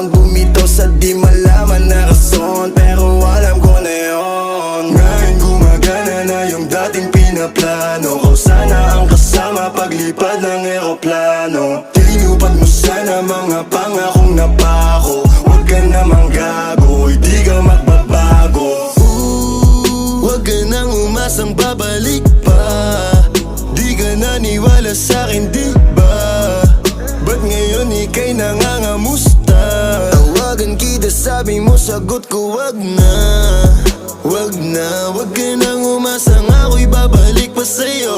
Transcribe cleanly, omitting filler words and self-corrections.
panahon bumitaw sa di malaman na rason, pero alam ko na yun. Ngayon gumagana na yung dating pinaplano ko, sana ang kasama paglipad ng eroplano. Tinupad mo sana mga pangakong napako, huwag ka namang gago, hindi ka magbabago. Huwag ka nang umasang babalik pa, di ka naniwala sa'kin di ba? Ba't ngayon ika'y nangangamusta? Tawagan kita sabi mo sagot ko wag na. Wag na, wag ka nang umasang ako'y babalik pa sa'yo.